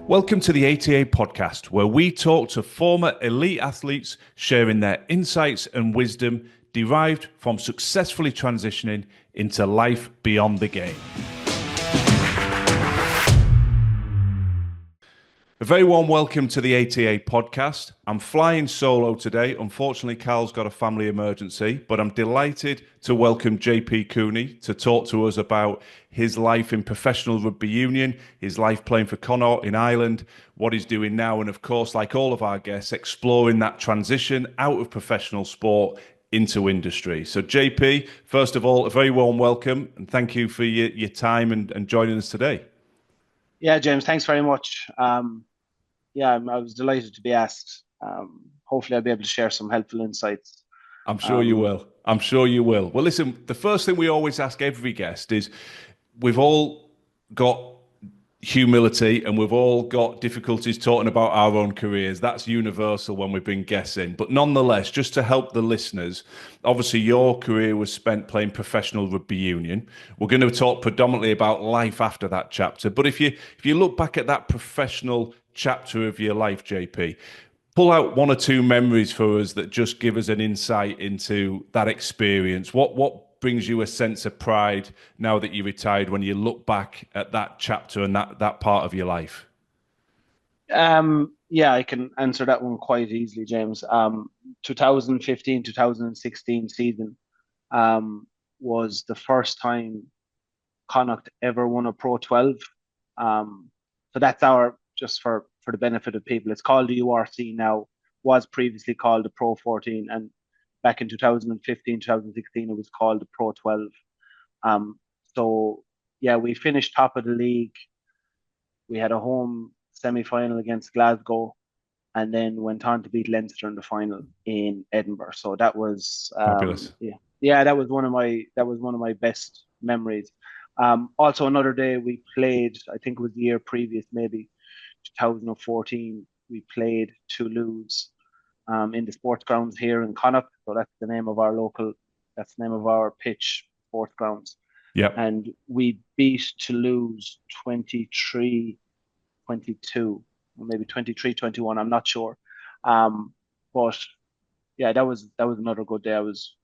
Welcome to the ATA podcast, where we talk to former elite athletes sharing their insights and wisdom derived from successfully transitioning into life beyond the game. A very warm welcome to the ATA podcast. I'm flying solo today. Unfortunately, Carl's got a family emergency, but I'm delighted to welcome JP Cooney to talk to us about his life in professional rugby union, his life playing for Connacht in Ireland, what he's doing now, and of course, like all of our guests, exploring that transition out of professional sport into industry. So JP, first of all, a very warm welcome and thank you for your time and joining us today. Yeah, James, thanks very much. I was delighted to be asked. Hopefully, I'll be able to share some helpful insights. I'm sure you will. I'm sure you will. Well, listen, the first thing we always ask every guest is we've all got humility and we've all got difficulties talking about our own careers. That's universal when we've been guessing. But nonetheless, just to help the listeners, obviously your career was spent playing professional rugby union. We're going to talk predominantly about life after that chapter. But if you look back at that professional chapter of your life, JP, pull out one or two memories for us that just give us an insight into that experience. What brings you a sense of pride now that you're retired when you look back at that chapter and that part of your life? I can answer that one quite easily, James. 2015, 2016 season was the first time Connacht ever won a Pro 12. So that's just for the benefit of people, it's called the URC now, was previously called the Pro 14, and back in 2015, 2016, it was called the Pro 12. So yeah, we finished top of the league. We had a home semi-final against Glasgow, and then went on to beat Leinster in the final in Edinburgh. So that was Fabulous. that was one of my best memories. Also another day we played, I think it was the year previous, maybe 2014, we played Toulouse in the sports grounds here in Connacht. So that's the name of our pitch, sports grounds. Yep. And we beat Toulouse 23-22, or maybe 23-21, I'm not sure. But yeah, that was another good day. I was,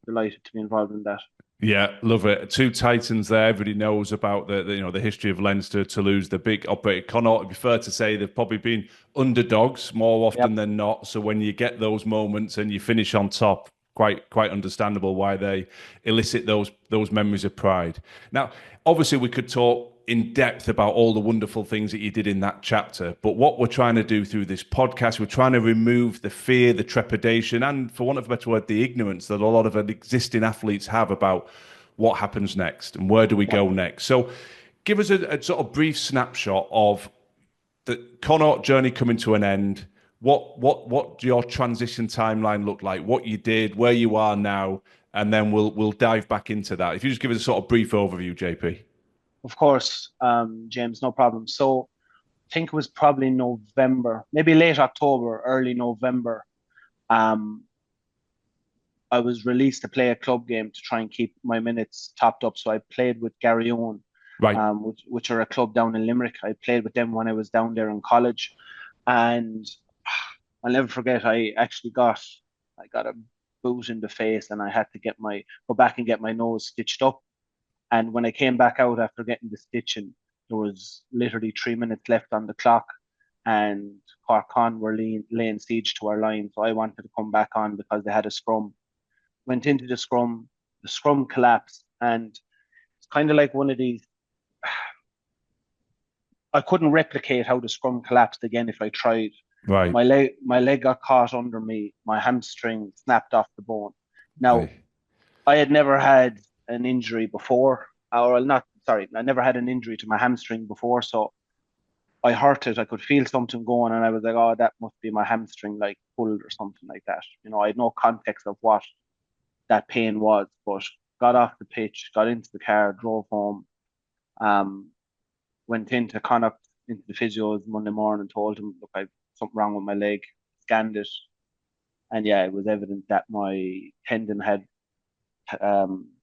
delighted to be involved in that. Yeah, love it. Two Titans there. Everybody knows about the history of Leinster, Toulouse, the big operated Connacht. It'd be fair to say they've probably been underdogs more often than not. So when you get those moments and you finish on top, quite understandable why they elicit those memories of pride. Now, obviously, we could talk in depth about all the wonderful things that you did in that chapter. But what we're trying to do through this podcast, we're trying to remove the fear, the trepidation, and for want of a better word, the ignorance that a lot of existing athletes have about what happens next and where do we go next. So give us a sort of brief snapshot of the Connacht journey coming to an end. What your transition timeline look like, what you did, where you are now, and then we'll dive back into that. If you just give us a sort of brief overview, JP. Of course, James, no problem. So I think it was probably November, maybe late October, early November. I was released to play a club game to try and keep my minutes topped up. So I played with Garryowen, Right. which are a club down in Limerick. I played with them when I was down there in college, and I'll never forget. I got a boot in the face, and I had to go back and get my nose stitched up. And when I came back out after getting the stitching, there was literally 3 minutes left on the clock, and Cork Con were laying siege to our line. So I wanted to come back on because they had a scrum. Went into the scrum collapsed, and it's kind of like one of these. I couldn't replicate how the scrum collapsed again if I tried. Right. My leg got caught under me. My hamstring snapped off the bone. Now, Right. I had never had an injury before, or not. Sorry, I never had an injury to my hamstring before, so I hurt it. I could feel something going, and I was like, "Oh, that must be my hamstring, like pulled or something like that." I had no context of what that pain was, but got off the pitch, got into the car, drove home, um, went into Connacht, into the physios Monday morning, told him, look, I've something wrong with my leg, scanned it, and yeah, it was evident that my tendon had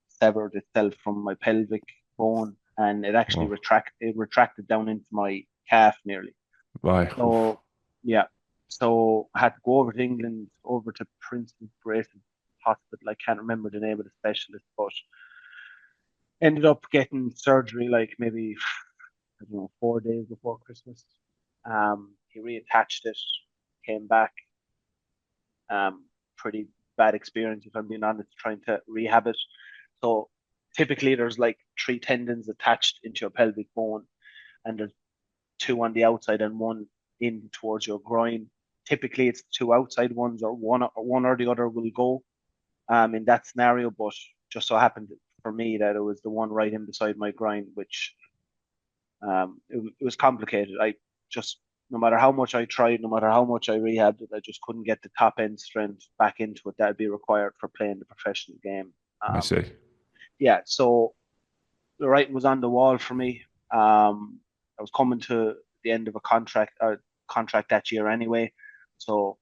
severed itself from my pelvic bone, and it actually Oh, retracted down into my calf nearly. Right. So yeah, so I had to go over to England, over to Princeton Bracing Hospital. I can't remember the name of the specialist, but ended up getting surgery like maybe, I don't know, 4 days before Christmas. He reattached it, came back. Pretty bad experience, if I'm being honest, trying to rehab it. So typically there's like three tendons attached into your pelvic bone, and there's two on the outside and one in towards your groin. Typically it's two outside ones, or one or the other will go in that scenario, but just so happened for me that it was the one right in beside my groin, which it was complicated. I just, no matter how much I tried, no matter how much I rehabbed it, I just couldn't get the top end strength back into it that'd be required for playing the professional game. I see. Yeah, so the writing was on the wall for me. I was coming to the end of a contract that year anyway. So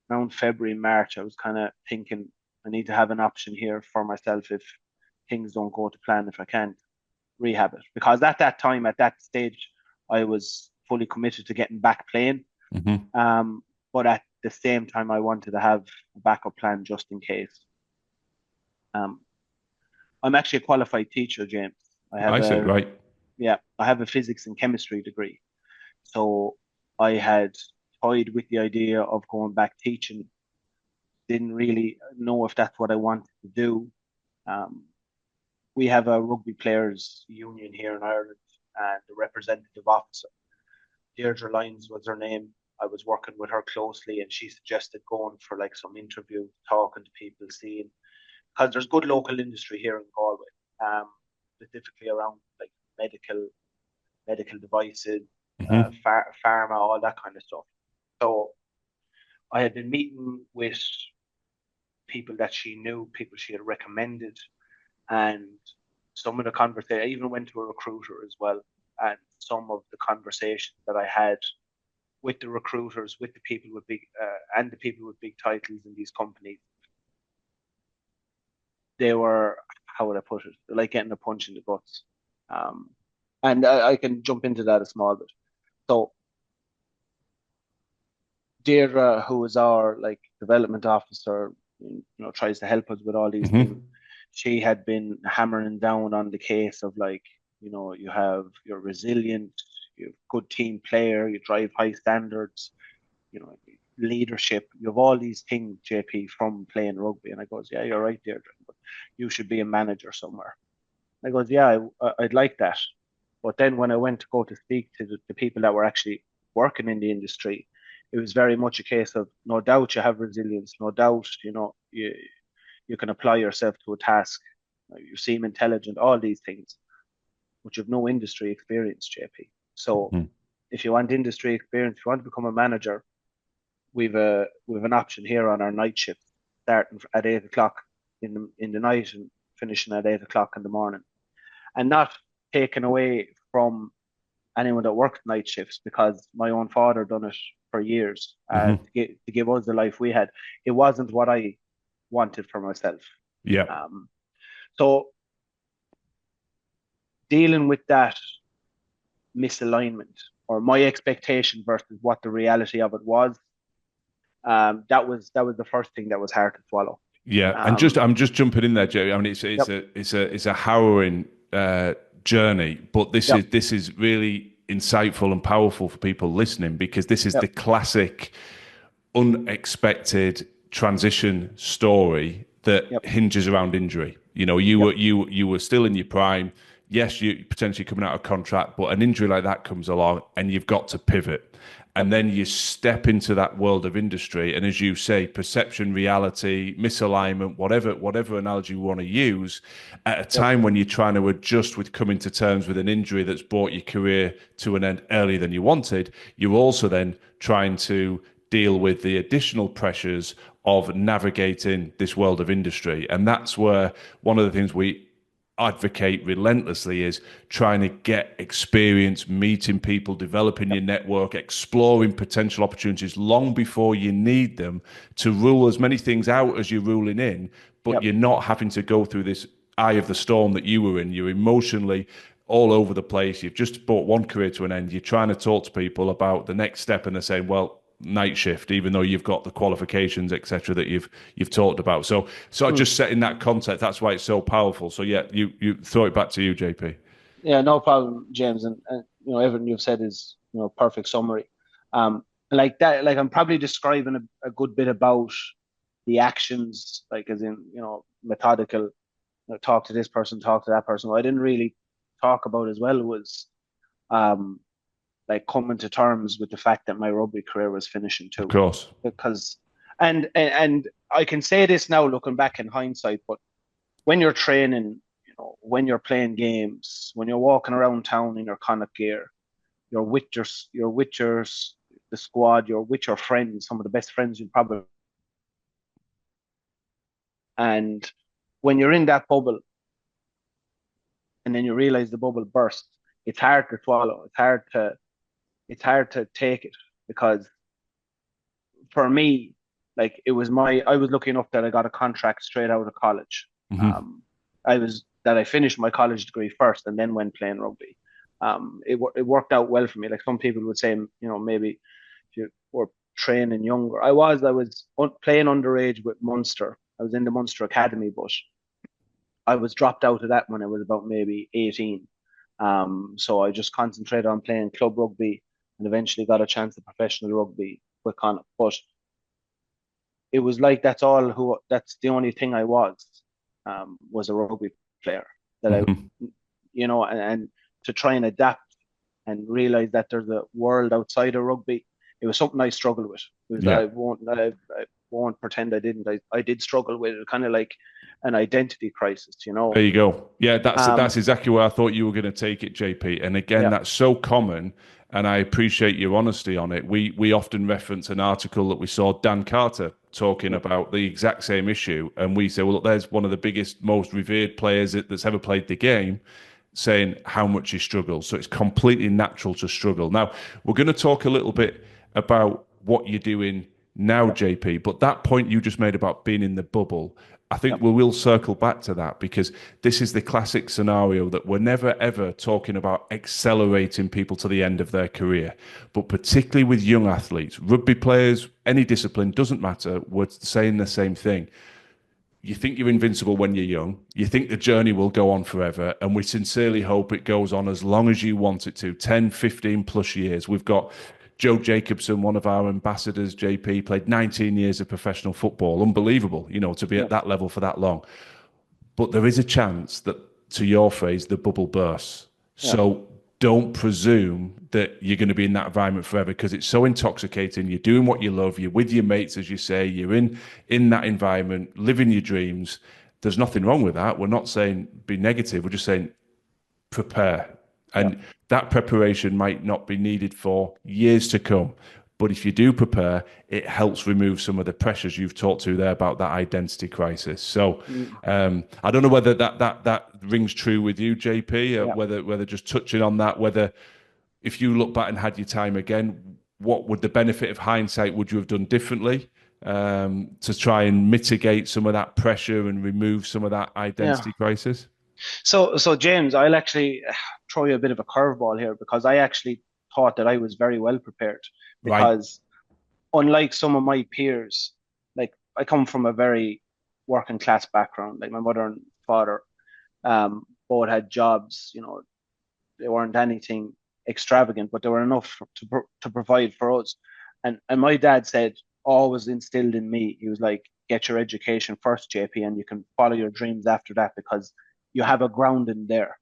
around February, March, I was kind of thinking I need to have an option here for myself if things don't go to plan, if I can't rehab it. Because at that time, at that stage, I was fully committed to getting back playing. Hmm. But at the same time, I wanted to have a backup plan just in case. Um, I'm actually a qualified teacher, James. I have I see. a Right. Yeah, I have a physics and chemistry degree. So I had toyed with the idea of going back teaching. Didn't really know if that's what I wanted to do. Um, we have a rugby players union here in Ireland, and the representative officer, Deirdre Lyons was her name. I was working with her closely, and she suggested going for like some interview, talking to people, seeing, because there's good local industry here in Galway, specifically around like medical medical devices, Hmm. pharma, all that kind of stuff. So I had been meeting with people that she knew, people she had recommended, and some of the conversation. I even went to a recruiter as well, and some of the conversations that I had with the recruiters, with the people with big, and the people with big titles in these companies, they were, how would I put it? They're like getting a punch in the guts. Um, and I can jump into that a small bit. So Deirdre, who is our like development officer, tries to help us with all these things. Hmm. She had been hammering down on the case of like, you're resilient, you're a good team player, you drive high standards, you know, leadership, you have all these things, JP, from playing rugby. And I goes, yeah, you're right, Deirdre, but you should be a manager somewhere. I goes, yeah, I'd like that. But then when I went to go to speak to the people that were actually working in the industry, it was very much a case of no doubt you have resilience, no doubt, you can apply yourself to a task, you seem intelligent, all these things, but you have no industry experience, JP. So Hmm. if you want industry experience, if you want to become a manager, we've an option here on our night shift, starting at 8 o'clock in the night and finishing at 8 o'clock in the morning, and not taken away from anyone that worked night shifts, because my own father done it for years, Hmm. to give us the life we had. It wasn't what I wanted for myself. Yeah. Um, so dealing with that misalignment, or my expectation versus what the reality of it was, that was the first thing that was hard to swallow. Yeah, and just Um, I'm just jumping in there, Jerry. I mean, yep, it's a harrowing journey, but yep, this is really insightful and powerful for people listening, because this is the yep, classic unexpected transition story that yep, hinges around injury. You know, yep, you were still in your prime. Yes, you potentially coming out of contract, but an injury like that comes along and you've got to pivot. yep, And then you step into that world of industry. And as you say, perception, reality, misalignment, whatever analogy you want to use, at a yep, time when you're trying to adjust with coming to terms with an injury that's brought your career to an end earlier than you wanted, you're also then trying to deal with the additional pressures of navigating this world of industry. And that's where one of the things we advocate relentlessly is trying to get experience, meeting people, developing yep, your network, exploring potential opportunities long before you need them, to rule as many things out as you're ruling in, but yep, you're not having to go through this eye of the storm that you were in. You're emotionally all over the place. You've just brought one career to an end. You're trying to talk to people about the next step, and they're saying, "Well, night shift," even though you've got the qualifications, etc., that you've talked about. So, just setting that context. That's why it's so powerful. So, yeah, you throw it back to you, JP. Yeah, no problem, James. And everything you've said is perfect summary. Like that, like I'm probably describing a good bit about the actions, like as in methodical. Talk to this person, talk to that person. What I didn't really talk about as well was um, like coming to terms with the fact that my rugby career was finishing Of too. course. Because and I can say this now looking back in hindsight, but when you're training, when you're playing games, when you're walking around town in your Connacht gear, you're with your the squad, you're with your friends, some of the best friends you probably, and when you're in that bubble and then you realize the bubble burst, it's hard to swallow. It's hard to take it because for me, like I was lucky enough that I got a contract straight out of college. Hmm. I finished my college degree first and then went playing rugby. It worked out well for me. Like some people would say, maybe if you were training younger. I was playing underage with Munster. I was in the Munster Academy, but I was dropped out of that when I was about maybe 18. So I just concentrated on playing club rugby and eventually got a chance at professional rugby with Connacht. But it was like that's the only thing I was a rugby player that I, Hmm. and to try and adapt and realize that there's a world outside of rugby. It was something I struggled with. It was, Yeah. I won't pretend I didn't. I did struggle with it, kind of like an identity crisis. There you go. Yeah, that's Um, exactly where I thought you were going to take it, JP. And again, yeah, that's so common, and I appreciate your honesty on it. We often reference an article that we saw Dan Carter talking yeah, about the exact same issue, and we say, well, look, there's one of the biggest, most revered players that's ever played the game, saying how much he struggles. So it's completely natural to struggle. Now, we're going to talk a little bit about what you're doing now, yeah, JP, but that point you just made about being in the bubble, I yeah, think we will circle back to that because this is the classic scenario that we're never ever talking about accelerating people to the end of their career. But particularly with young athletes, rugby players, any discipline, doesn't matter, we're saying the same thing. You think you're invincible when you're young. You think the journey will go on forever. And we sincerely hope it goes on as long as you want it to 10, 15 plus years. We've got Joe Jacobson, one of our ambassadors, JP, played 19 years of professional football. Unbelievable, to be yeah, at that level for that long. But there is a chance that, to your phrase, the bubble bursts. yeah, So don't presume that you're going to be in that environment forever because it's so intoxicating. You're doing what you love. You're with your mates, as you say. You're in that environment, living your dreams. There's nothing wrong with that. We're not saying be negative. We're just saying prepare. yeah, And that preparation might not be needed for years to come. But if you do prepare, it helps remove some of the pressures you've talked to there about that identity crisis. So mm, I don't know whether that rings true with you, JP, yeah. whether just touching on that, whether if you look back and had your time again, what would the benefit of hindsight would you have done differently to try and mitigate some of that pressure and remove some of that Yeah. identity crisis? So James, I'll actually throw you a bit of a curveball here because I actually thought that I was very well prepared Right. because unlike some of my peers, like I come from a very working class background. Like my mother and father both had jobs. They weren't anything extravagant, but they were enough to provide for us. And my dad said always instilled in me. He was like, "Get your education first, JP, and you can follow your dreams after that because you have a ground in there."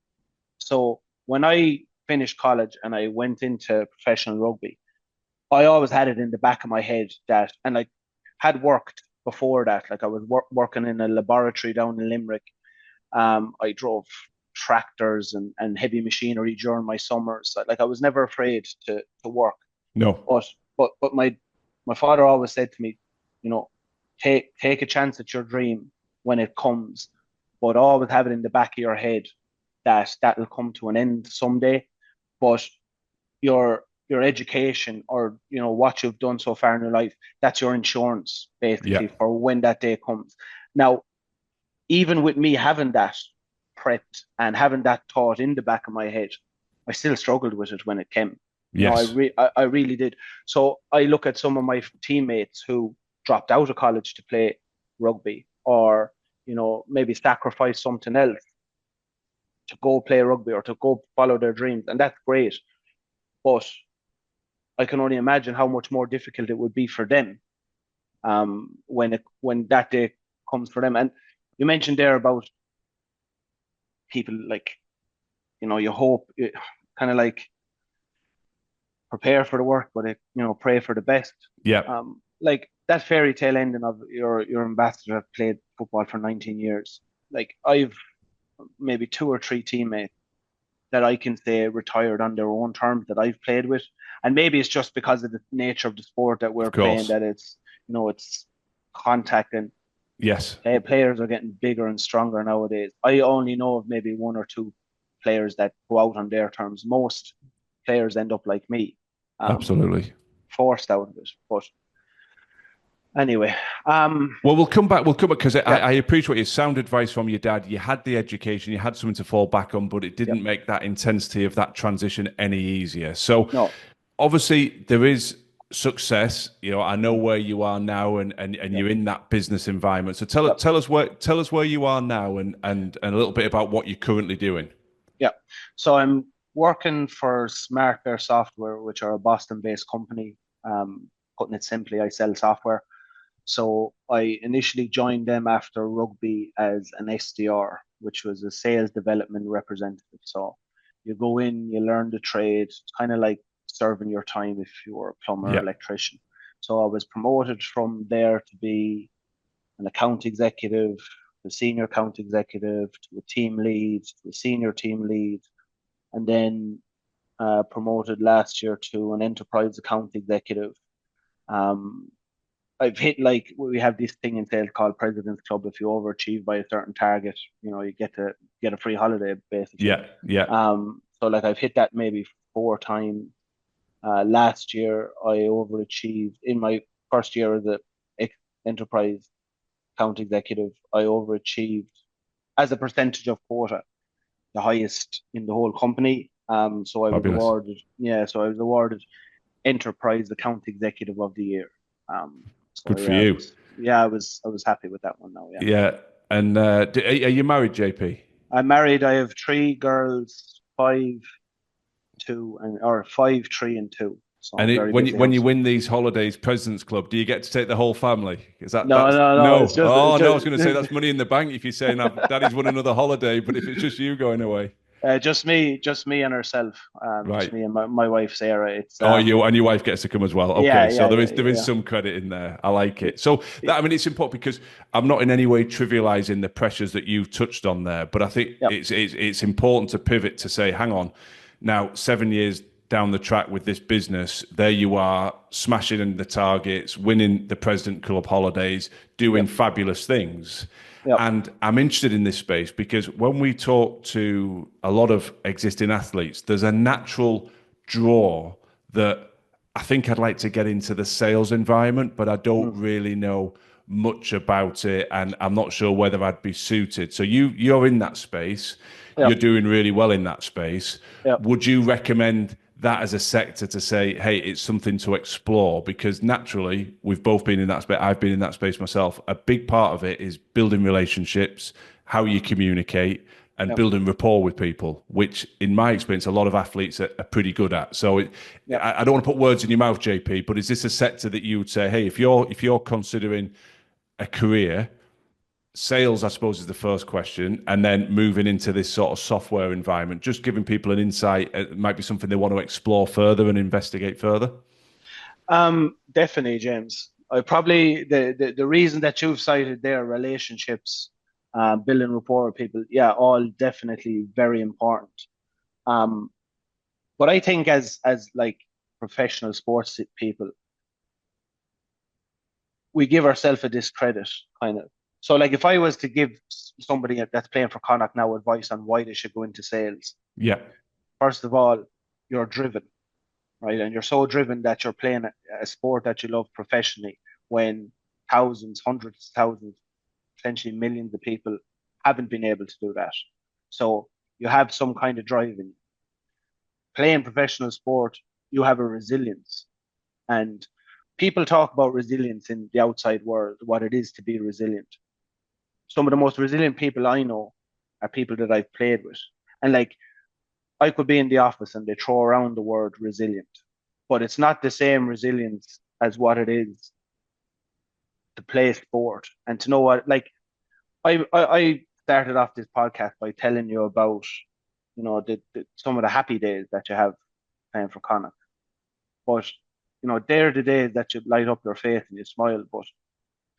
So when I finished college and I went into professional rugby, I always had it in the back of my head that, and I had worked before that. Like I was working in a laboratory down in Limerick. I drove tractors and heavy machinery during my summers. Like I was never afraid to work. No. But but my father always said to me, you know, take a chance at your dream when it comes, but always have it in the back of your head that that'll come to an end someday. But your education or what you've done so far in your life, that's your insurance Yeah. basically for when that day comes. Now, even with me having that prepped and having that thought in the back of my head, I still struggled with it when it came. Yes. I really did. So I look at some of my teammates who dropped out of college to play rugby, or maybe sacrifice something else to go play rugby or to go follow their dreams, and that's great. But I can only imagine how much more difficult it would be for them when that day comes for them. And you mentioned there about people like, you hope, kind of like prepare for the work, but pray for the best. Yeah. Like that fairy tale ending of your ambassador have played football for 19 years. Like I've maybe two or three teammates that I can say retired on their own terms that I've played with. And maybe it's just because of the nature of the sport that we're playing, that it's contact, and yes, players are getting bigger and stronger nowadays. I only know of maybe one or two players that go out on their terms. Most players end up like me, absolutely forced out of it. But anyway, well, we'll come back because I appreciate your sound advice from your dad. You had the education, you had something to fall back on, but it didn't make that intensity of that transition any easier. So obviously there is success. I know where you are now, and you're in that business environment. So tell us where you are now, and a little bit about what you're currently doing. Yeah. So I'm working for Smart Bear Software, which are a Boston-based company. Putting it simply, I sell software. So I initially joined them after rugby as an SDR, which was a sales development representative. So you go in, you learn the trade. It's kind of like serving your time if you were a plumber or electrician. So I was promoted from there to be an account executive, a senior account executive, to a team lead, to a senior team lead, and then promoted last year to an enterprise account executive. I've hit, like, we have this thing in sales called President's Club. If you overachieve by a certain target, you get a free holiday, basically. Yeah. So like I've hit that maybe 4 times. Last year I overachieved in my first year as a enterprise account executive. I overachieved as a percentage of quota, the highest in the whole company. So I was awarded, so I was awarded enterprise account executive of the year. So good for you. I was happy with that one now. Yeah. And are you married, JP? I'm married. I have 3 girls, 5, 2, or 5, 3, and 2. So when you win these holidays, President's Club, do you get to take the whole family? Is that no? It's just, I was going to say that's money in the bank if you're saying Daddy's won another holiday, but if it's just you going away. Just me and herself. Right. Just me and my wife Sarah. It's you and your wife gets to come as well. Okay, there is some credit in there. I like it. So it's important because I'm not in any way trivializing the pressures that you've touched on there, but I think it's important to pivot to say, hang on, now 7 years down the track with this business, there you are, smashing in the targets, winning the President Club holidays, doing fabulous things. And I'm interested in this space because when we talk to a lot of existing athletes, there's a natural draw that I think I'd like to get into the sales environment, but I don't really know much about it, and I'm not sure whether I'd be suited. So you're in that space. You're doing really well in that space. Would you recommend that as a sector to say, hey, it's something to explore? Because naturally, we've both been in that space. I've been in that space myself. A big part of it is building relationships, how you communicate, and building rapport with people, which in my experience, a lot of athletes are pretty good at. So I don't want to put words in your mouth, JP, but is this a sector that you would say, hey, if you're considering a career, sales, I suppose, is the first question, and then moving into this sort of software environment, just giving people an insight, it might be something they want to explore further and investigate further? Definitely, James. I probably, the reason that you've cited there, relationships, building rapport with people, all definitely very important. But I think as like professional sports people, we give ourselves a discredit, kind of. So like if I was to give somebody that's playing for Connacht now advice on why they should go into sales, first of all, you're driven, right? And you're so driven that you're playing a sport that you love professionally, when thousands, hundreds of thousands, potentially millions of people haven't been able to do that. So you have some kind of drive in you. Playing professional sport, you have a resilience. And people talk about resilience in the outside world, what it is to be resilient. Some of the most resilient people I know are people that I've played with. And like I could be in the office and they throw around the word resilient, but it's not the same resilience as what it is to play sport and to know what like I started off this podcast by telling you about some of the happy days that you have playing for Connacht. But they're the days that you light up your face and you smile. But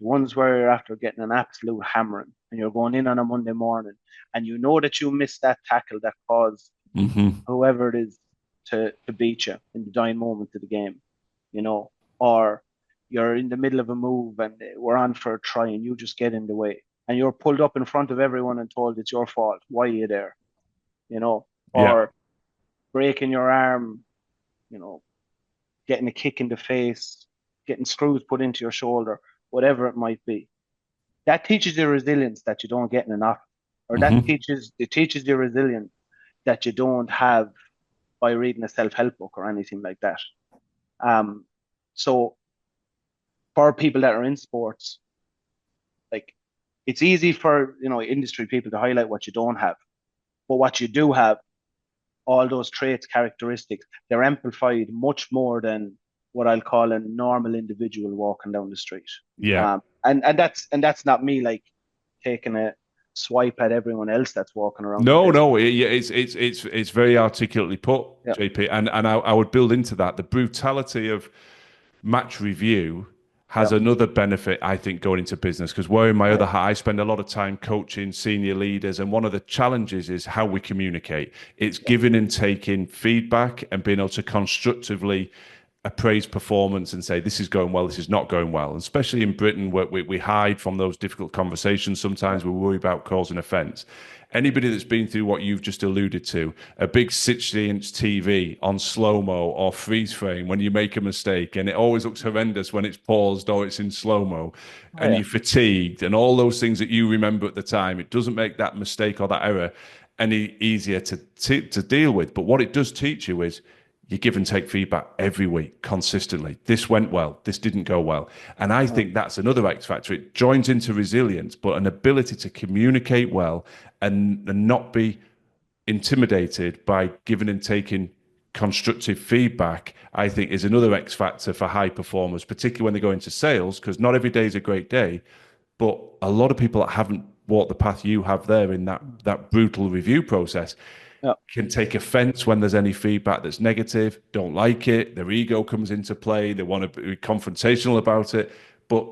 the ones where you're after getting an absolute hammering and you're going in on a Monday morning and you know that you missed that tackle that caused whoever it is to beat you in the dying moments of the game, or you're in the middle of a move and we're on for a try and you just get in the way and you're pulled up in front of everyone and told it's your fault. Why are you there? Yeah. Or breaking your arm, you know, getting a kick in the face, getting screws put into your shoulder, whatever it might be. That teaches you resilience that you don't get in enough, or that teaches you resilience that you don't have by reading a self-help book or anything like that. So for people that are in sports, like it's easy for industry people to highlight what you don't have, but what you do have, all those traits, characteristics, they're amplified much more than what I'll call a normal individual walking down the street. Yeah. And that's not me like taking a swipe at everyone else that's walking around in No, this. no, it's very articulately put, Yeah, JP, and I would build into that the brutality of match review yeah, has another benefit, I think, going into business. Because wearing my right, other hat, I spend a lot of time coaching senior leaders, and one of the challenges is how we communicate. It's yeah, giving and taking feedback and being able to constructively appraise performance and say this is going well, this is not going well. And especially in Britain, where we hide from those difficult conversations. yeah, Sometimes we worry about causing offence. Anybody that's been through what you've just alluded to, a big 60-inch TV on slow-mo or freeze frame when you make a mistake, and it always looks horrendous when it's paused or it's in slow-mo, oh and yeah, you're fatigued and all those things that you remember at the time, it doesn't make that mistake or that error any easier to deal with. But what it does teach you is you give and take feedback every week consistently. This went well, this didn't go well. And I yeah, think that's another X factor. It joins into resilience, but an ability to communicate well and not be intimidated by giving and taking constructive feedback, I think is another X factor for high performers, particularly when they go into sales, because not every day is a great day. But a lot of people that haven't walked the path you have there in that brutal review process yeah, can take offense when there's any feedback that's negative, don't like it, their ego comes into play, they want to be confrontational about it. But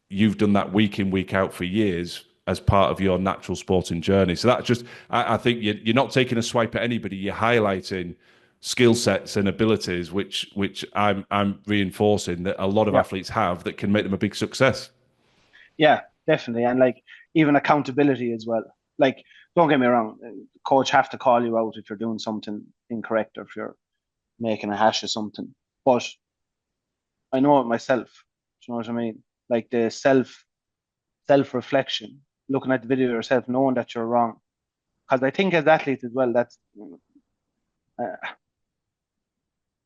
you've done that week in, week out for years as part of your natural sporting journey. So that's just, I think you're not taking a swipe at anybody, you're highlighting skill sets and abilities, which I'm reinforcing that a lot of yeah, athletes have that can make them a big success. yeah, definitely. And like even accountability as well. Like, don't get me wrong, coach have to call you out if you're doing something incorrect or if you're making a hash of something. But I know it myself. Do you know what I mean? Like the self reflection, looking at the video yourself, knowing that you're wrong. Because I think as athletes as well, that's uh,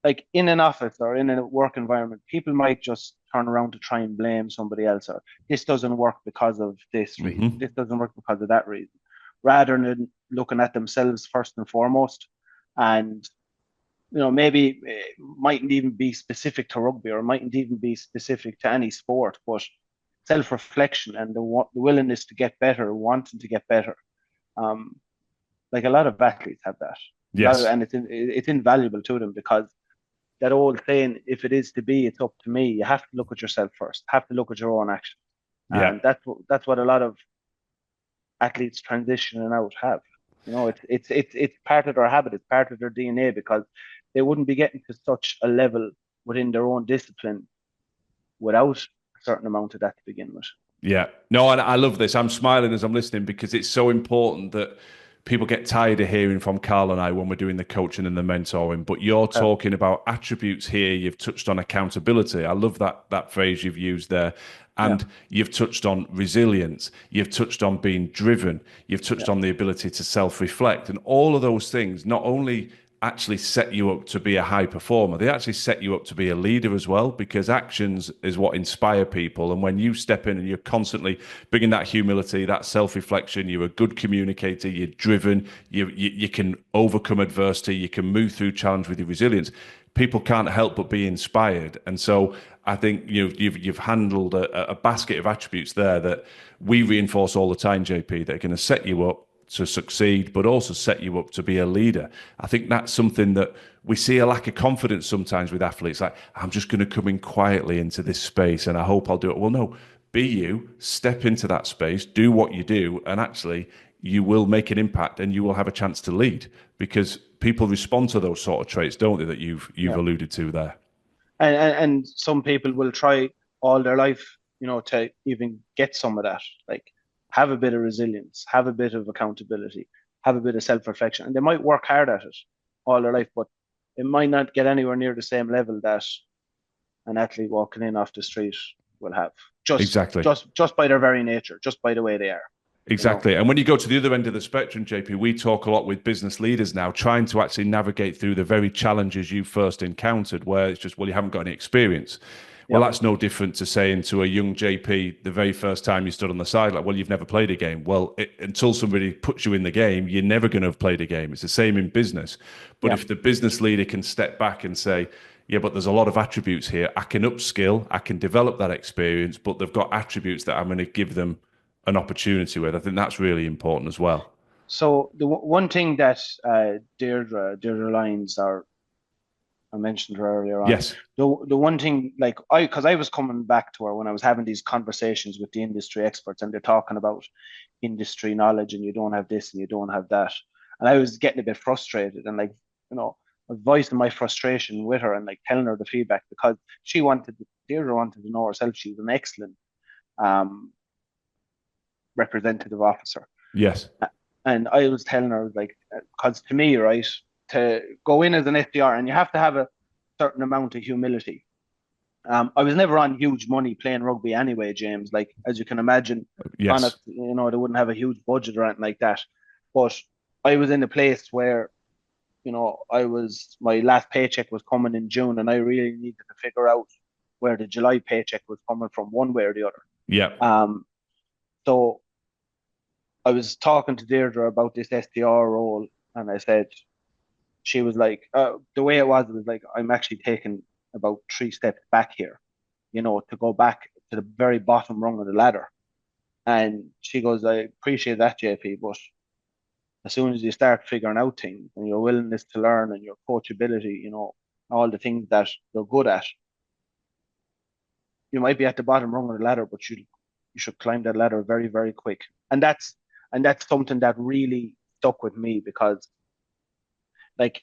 like in an office or in a work environment, people might just turn around to try and blame somebody else, or this doesn't work because of this reason, Hmm. this doesn't work because of that reason, rather than looking at themselves first and foremost. And maybe it mightn't even be specific to rugby or mightn't even be specific to any sport, but self-reflection and the willingness to get better, wanting to get better. Um, like a lot of athletes have that. Yes. And it's invaluable to them because that old saying, if it is to be, it's up to me. You have to look at yourself first. Have to look at your own action, Yeah. and that's what a lot of athletes transitioning out have. It's part of their habit. It's part of their DNA because they wouldn't be getting to such a level within their own discipline without a certain amount of that to begin with. Yeah. No, and I love this. I'm smiling as I'm listening because it's so important that people get tired of hearing from Carl and I when we're doing the coaching and the mentoring, but you're talking about attributes here. You've touched on accountability. I love that phrase you've used there. And you've touched on resilience. You've touched on being driven. You've touched on the ability to self-reflect. And all of those things not only actually set you up to be a high performer, they actually set you up to be a leader as well, because actions is what inspire people. And when you step in and you're constantly bringing that humility, that self-reflection, you're a good communicator, you're driven, you can overcome adversity, you can move through challenge with your resilience. People can't help but be inspired. And so I think you've handled a basket of attributes there that we reinforce all the time, JP, that are going to set you up to succeed, but also set you up to be a leader. I think that's something that we see a lack of confidence sometimes with athletes. Like, I'm just going to come in quietly into this space and I hope I'll do it. Well, no, be you, step into that space, do what you do, and actually you will make an impact and you will have a chance to lead, because people respond to those sort of traits, don't they, that you've alluded to there. And some people will try all their life, to even get some of that. Like, have a bit of resilience, have a bit of accountability, have a bit of self-reflection. And they might work hard at it all their life, but it might not get anywhere near the same level that an athlete walking in off the street will have. Just by their very nature, just by the way they are. Exactly. And when you go to the other end of the spectrum, JP, we talk a lot with business leaders now, trying to actually navigate through the very challenges you first encountered, where it's just, well, you haven't got any experience. Well, that's no different to saying to a young JP the very first time you stood on the side, like, well, you've never played a game. Well, until somebody puts you in the game, you're never going to have played a game. It's the same in business. But if the business leader can step back and say, yeah, but there's a lot of attributes here. I can upskill, I can develop that experience, but they've got attributes that I'm going to give them an opportunity with. I think that's really important as well. So the one thing that Deirdre Lyons, I mentioned her earlier on. Yes. The one thing, like, because I was coming back to her when I was having these conversations with the industry experts, and they're talking about industry knowledge, and you don't have this and you don't have that, and I was getting a bit frustrated, and like, voicing my frustration with her and like telling her the feedback, because Deirdre wanted to know herself. She was an excellent representative officer. Yes. And I was telling her, like, because to me, right, to go in as an SDR, and you have to have a certain amount of humility. I was never on huge money playing rugby anyway, James. Like, as you can imagine, Connacht, they wouldn't have a huge budget or anything like that. But I was in a place where, my last paycheck was coming in June, and I really needed to figure out where the July paycheck was coming from, one way or the other. Yeah. So I was talking to Deirdre about this SDR role, and I said, she was like, the way it was like, I'm actually taking about 3 steps back here, to go back to the very bottom rung of the ladder. And she goes, I appreciate that, JP, but as soon as you start figuring out things and your willingness to learn and your coachability, all the things that you're good at, you might be at the bottom rung of the ladder, but you should climb that ladder very, very quick. And that's something that really stuck with me, because like,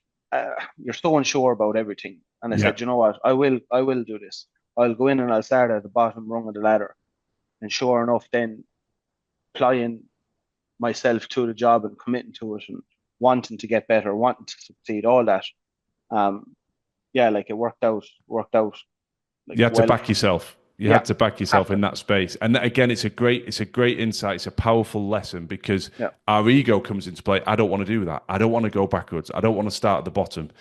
you're so unsure about everything. And I said, you know what, I will do this. I'll go in and I'll start at the bottom rung of the ladder. And sure enough, then applying myself to the job and committing to it and wanting to get better, wanting to succeed, all that. Like, it worked out. Like, you had to back yourself. You had to back yourself in that space. And again, it's a great insight. It's a powerful lesson, because our ego comes into play. I don't want to do that. I don't want to go backwards. I don't want to start at the bottom.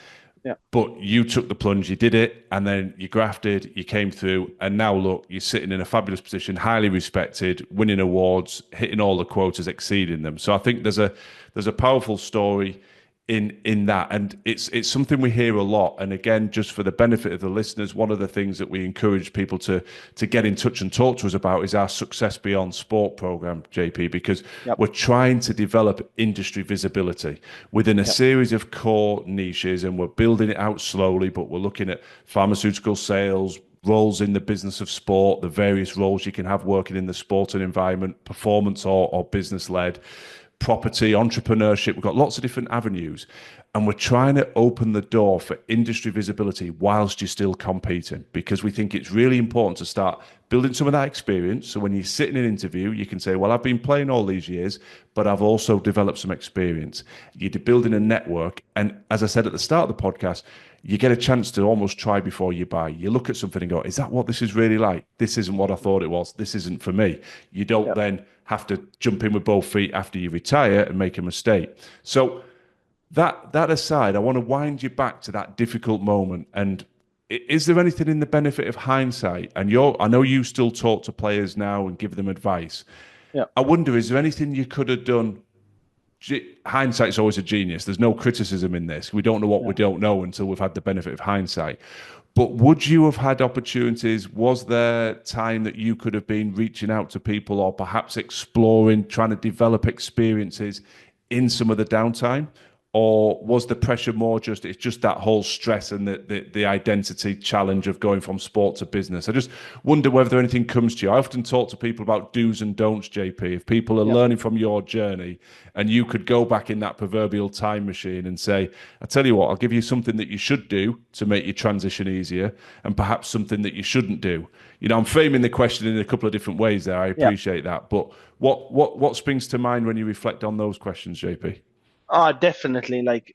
Yeah. But you took the plunge, you did it, and then you grafted, you came through, and now look, you're sitting in a fabulous position, highly respected, winning awards, hitting all the quotas, exceeding them. So I think there's a powerful story in that, and it's something we hear a lot. And again, just for the benefit of the listeners, one of the things that we encourage people to get in touch and talk to us about is our Success Beyond Sport program, JP, because we're trying to develop industry visibility within a series of core niches, and we're building it out slowly, but we're looking at pharmaceutical sales, roles in the business of sport, the various roles you can have working in the sporting environment, performance or business led, property, entrepreneurship. We've got lots of different avenues. and we're trying to open the door for industry visibility whilst you're still competing, because we think it's really important to start building some of that experience. So when you sit in an interview, you can say, well, I've been playing all these years, but I've also developed some experience. You're building a network. And as I said at the start of the podcast, you get a chance to almost try before you buy. You look at something and go, is that what this is really like? This isn't what I thought it was. This isn't for me. You don't Yeah. then have to jump in with both feet after you retire and make a mistake. So that aside, I want to wind you back to that difficult moment. And is there anything in the benefit of hindsight? And I know you still talk to players now and give them advice. Yeah. I wonder, is there anything you could have done? Hindsight's always a genius. There's no criticism in this. We don't know what we don't know until we've had the benefit of hindsight. But would you have had opportunities? Was there time that you could have been reaching out to people or perhaps exploring, trying to develop experiences in some of the downtime? Or was the pressure more it's just that whole stress and the identity challenge of going from sport to business? I just wonder whether anything comes to you. I often talk to people about do's and don'ts, JP. If people are learning from your journey and you could go back in that proverbial time machine and say, I tell you what, I'll give you something that you should do to make your transition easier and perhaps something that you shouldn't do. You know, I'm framing the question in a couple of different ways there. I appreciate that. But what springs to mind when you reflect on those questions, JP? Oh, definitely. Like,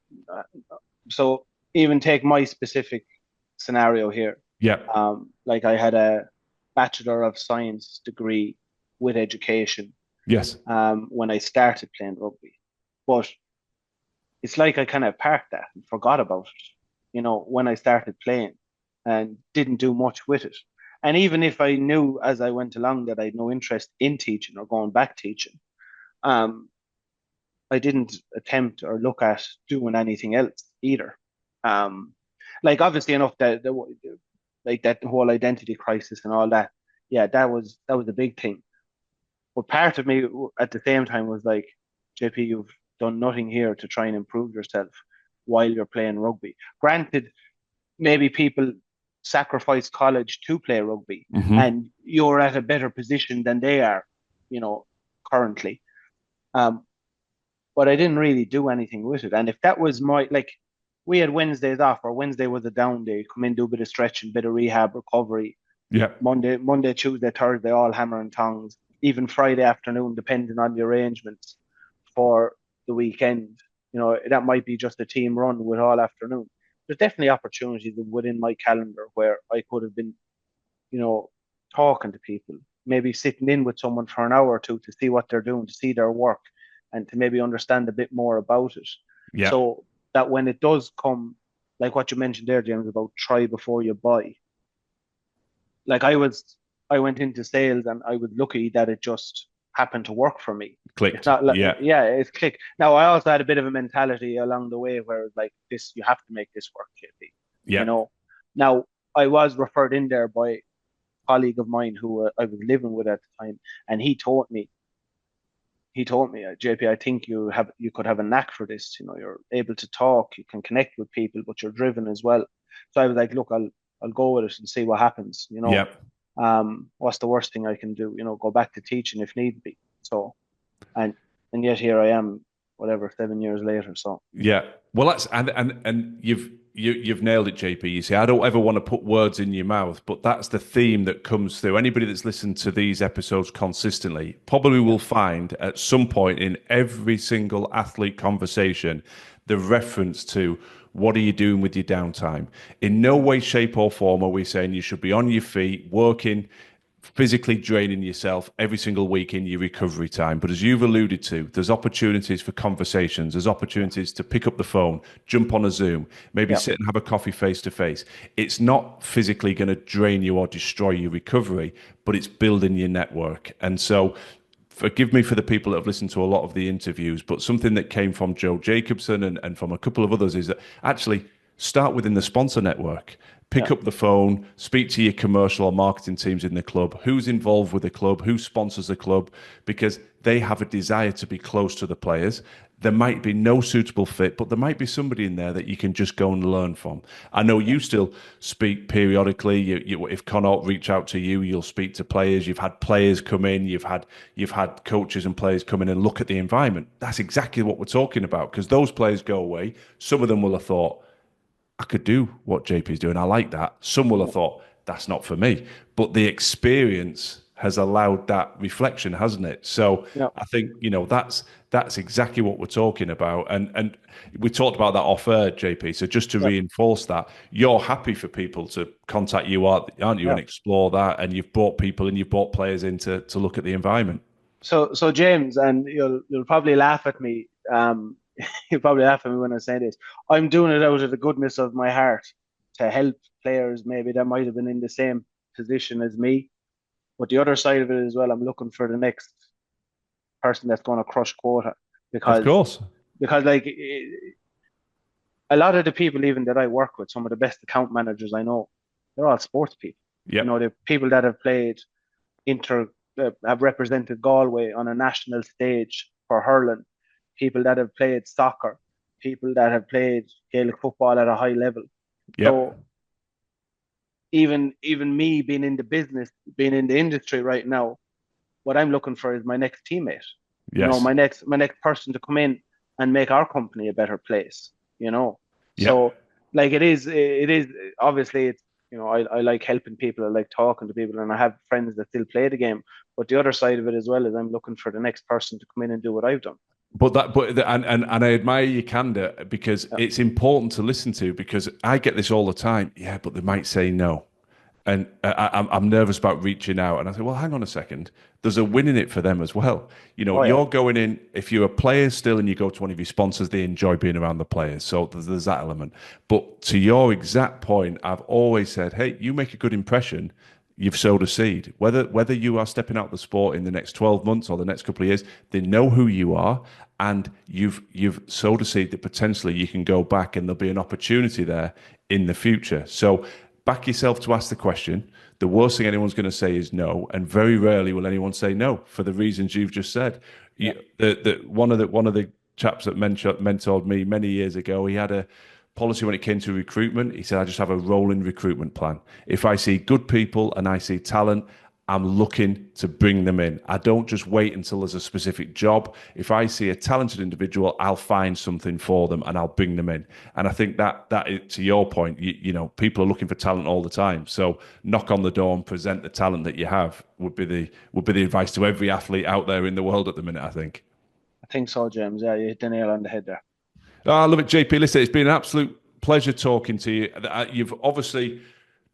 so even take my specific scenario here. Yeah. Like I had a Bachelor of Science degree with education. Yes. When I started playing rugby, but it's like I kind of parked that and forgot about it. You know, when I started playing, and didn't do much with it. And even if I knew as I went along that I had no interest in teaching or going back teaching, um, I didn't attempt or look at doing anything else either. Um, like obviously enough that like that whole identity crisis and all that. Yeah, that was a big thing. But part of me at the same time was like, JP, you've done nothing here to try and improve yourself while you're playing rugby. Granted, maybe people sacrifice college to play rugby, and you're at a better position than they are, you know, currently. Um, but I didn't really do anything with it. And if that was like, we had Wednesdays off, or Wednesday was a down day, come in, do a bit of stretching, bit of rehab, recovery. Yeah. Monday, Tuesday, Thursday, all hammer and tongs. Even Friday afternoon, depending on the arrangements for the weekend. You know, that might be just a team run with all afternoon. There's definitely opportunities within my calendar where I could have been, you know, talking to people, maybe sitting in with someone for an hour or two to see what they're doing, to see their work, and to maybe understand a bit more about it. Yeah. So that when it does come, like what you mentioned there, James, about try before you buy. Like I went into sales and I was lucky that it just happened to work for me. Clicked. It's not like, Yeah. yeah, it's clicked. Now I also had a bit of a mentality along the way where it's like this, you have to make this work, JP. Yeah. You know. Now I was referred in there by a colleague of mine who I was living with at the time, and he told me, JP, I think you could have a knack for this. You know, you're able to talk, you can connect with people, but you're driven as well. So I was like, look, I'll go with it and see what happens. You know, Yeah. what's the worst thing I can do? You know, go back to teaching if need be. So, and yet here I am, whatever, 7 years later. So Yeah. Well, that's and you've nailed it, JP. You see, I don't ever want to put words in your mouth, but that's the theme that comes through. Anybody that's listened to these episodes consistently probably will find at some point in every single athlete conversation the reference to what are you doing with your downtime. In no way, shape, or form are we saying you should be on your feet working, physically draining yourself every single week in your recovery time. But as you've alluded to, there's opportunities for conversations, there's opportunities to pick up the phone, jump on a Zoom, maybe sit and have a coffee face to face. It's not physically going to drain you or destroy your recovery, but it's building your network. And so forgive me for the people that have listened to a lot of the interviews, but something that came from Joe Jacobson and from a couple of others is that actually start within the sponsor network. Pick up the phone, speak to your commercial or marketing teams in the club, who's involved with the club, who sponsors the club, because they have a desire to be close to the players. There might be no suitable fit, but there might be somebody in there that you can just go and learn from. I know you still speak periodically. If Connacht reach out to you, you'll speak to players. You've had players come in. You've had coaches and players come in and look at the environment. That's exactly what we're talking about, because those players go away. Some of them will have thought, I could do what JP's doing. I like that. Some will have thought, that's not for me. But the experience has allowed that reflection, hasn't it? So I think, that's exactly what we're talking about. And we talked about that off air, JP. So just to reinforce that, you're happy for people to contact you, aren't you, and explore that. And you've brought people and you've brought players in to look at the environment. So James, and you'll probably laugh at me. You'll probably laugh at me when I say this. I'm doing it out of the goodness of my heart to help players maybe that might have been in the same position as me. But the other side of it as well, I'm looking for the next person that's going to crush quota, Of course. because like a lot of the people even that I work with, some of the best account managers I know, they're all sports people. Yep. They're people that have played have represented Galway on a national stage for hurling, people that have played soccer, people that have played Gaelic football at a high level. Yep. So even me being in the business, being in the industry right now, what I'm looking for is my next teammate. Yes. My next person to come in and make our company a better place. Yep. So like it is obviously it's I like helping people, I like talking to people, and I have friends that still play the game. But the other side of it as well is I'm looking for the next person to come in and do what I've done. And I admire your candor, because it's important to listen to, because I get this all the time. Yeah, but they might say no. And I'm nervous about reaching out. And I say, well, hang on a second. There's a win in it for them as well. You're going in, if you're a player still and you go to one of your sponsors, they enjoy being around the players. So there's that element. But to your exact point, I've always said, hey, you make a good impression, you've sowed a seed. Whether you are stepping out the sport in the next 12 months or the next couple of years, they know who you are, and you've sowed a seed that potentially you can go back and there'll be an opportunity there in the future. So back yourself to ask the question. The worst thing anyone's going to say is no, and very rarely will anyone say no for the reasons you've just said. One of the chaps that mentored me many years ago, he had a policy when it came to recruitment. He said, I just have a rolling recruitment plan. If I see good people and I see talent, I'm looking to bring them in. I don't just wait until there's a specific job. If I see a talented individual, I'll find something for them and I'll bring them in. And I think that is, to your point, people are looking for talent all the time. So knock on the door and present the talent that you have would be the advice to every athlete out there in the world at the minute, I think. I think so, James. Yeah, you hit the nail on the head there. I love it, JP. Listen, it's been an absolute pleasure talking to you. You've obviously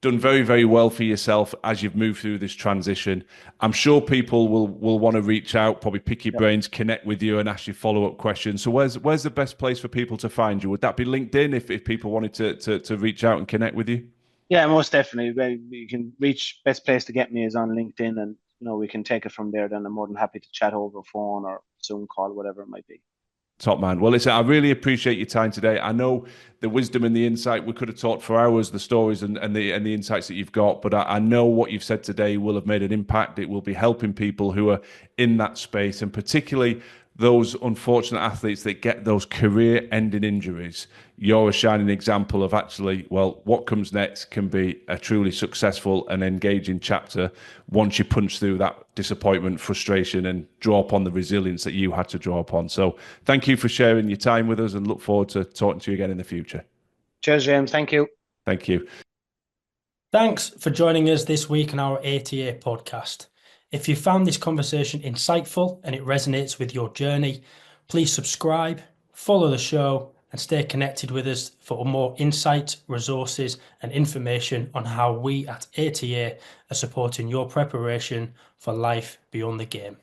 done very, very well for yourself as you've moved through this transition. I'm sure people will want to reach out, probably pick your brains, connect with you and ask you follow-up questions. So where's the best place for people to find you? Would that be LinkedIn if people wanted to reach out and connect with you? Yeah, most definitely. You can reach, best place to get me is on LinkedIn, and we can take it from there. Then I'm more than happy to chat over phone or Zoom call, whatever it might be. Top man. Well, listen, I really appreciate your time today. I know the wisdom and the insight. We could have talked for hours, the stories and the insights that you've got, but I know what you've said today will have made an impact. It will be helping people who are in that space, and particularly those unfortunate athletes that get those career-ending injuries. You're a shining example of actually, well, what comes next can be a truly successful and engaging chapter once you punch through that disappointment, frustration, and draw upon the resilience that you had to draw upon. So thank you for sharing your time with us, and look forward to talking to you again in the future. Cheers, James. Thank you. Thank you. Thanks for joining us this week on our ATA podcast. If you found this conversation insightful and it resonates with your journey, please subscribe, follow the show, and stay connected with us for more insight, resources, and information on how we at ATA are supporting your preparation for life beyond the game.